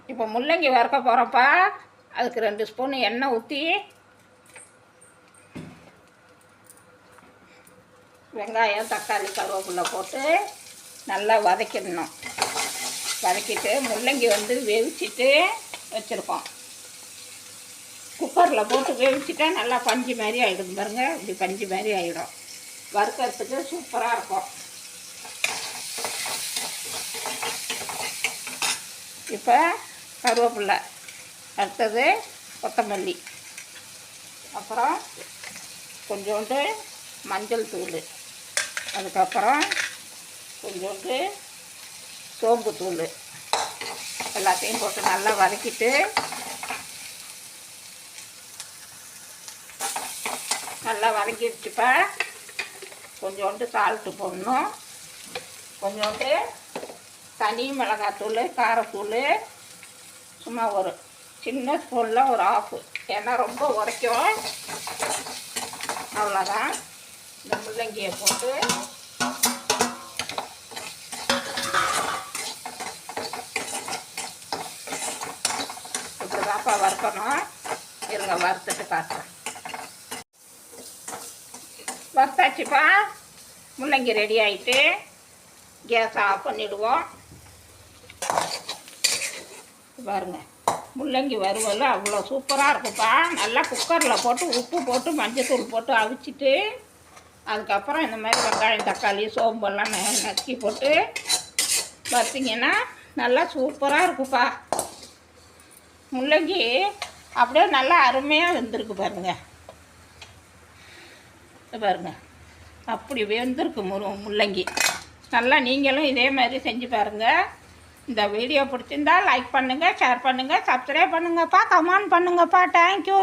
இப்போ முள்ளங்கி வறுக்க போகிறோம்ப்பா. அதுக்கு 2 ஸ்பூன் எண்ணெய் ஊற்றி வெங்காயம், தக்காளி, கருவேப்பிலை போட்டு நல்லா வதக்கிடணும். வதக்கிட்டு முள்ளங்கி வேவிச்சிட்டு வச்சுருக்கோம். குக்கரில் போட்டு வேவிச்சிட்டா நல்லா பஞ்சு மாதிரி ஆகிடும் பாருங்க. இப்படி பஞ்சு மாதிரி ஆகிடும். வறுக்கிறதுக்கு சூப்பராக இருக்கும். இப்போ கருவேப்பிலை, அடுத்தது கொத்தமல்லி, அப்புறம் கொஞ்சோண்டு மஞ்சள் தூள், அதுக்கப்புறம் கொஞ்சோண்டு சோம்பு தூள் எல்லாத்தையும் போட்டு நல்லா வதக்கிட்டு நல்லா வதக்கிடுச்சுப்பா. கொஞ்சோண்டு சால்ட்டு போடணும். கொஞ்சோண்டு தனி மிளகாத்தூள், காரத்தூள் சும்மா ஒரு சின்ன ஸ்பூனில் ஒரு ஆஃபு, ஏன்னா ரொம்ப உரைக்கும். அவ்வளோதான். இந்த முள்ளங்கியை போட்டு இப்படி தான்ப்பா வறுக்கணும். இருங்க வறுத்துட்டு காட்டுறேன். வறுத்தாச்சுப்பா. முள்ளங்கி ரெடி ஆகிட்டு கேஸை ஆஃப் பண்ணிவிடுவோம். பாருங்க, முள்ளங்கி வறுவல் அவ்வளோ சூப்பராக இருக்குப்பா. நல்லா குக்கரில் போட்டு உப்பு போட்டு மஞ்சத்தூள் போட்டு அவிச்சிட்டு அதுக்கப்புறம் இந்த மாதிரி வெங்காயம், தக்காளி, சோம்பெல்லாம் நசுக்கி போட்டு வறுத்திங்கன்னா நல்லா சூப்பராக இருக்குப்பா. முள்ளங்கி அப்படியே நல்லா அருமையாக வெந்திருக்கு பாருங்க. பாருங்க, அப்படி வெந்திருக்கு முள்ளங்கி. நல்லா நீங்களும் இதே மாதிரி செஞ்சு பாருங்கள். இந்த வீடியோ பிடிச்சிருந்தா லைக் பண்ணுங்கள், ஷேர் பண்ணுங்கள், சப்ஸ்கிரைப் பண்ணுங்கப்பா, கமெண்ட் பண்ணுங்கப்பா. தேங்க்யூ.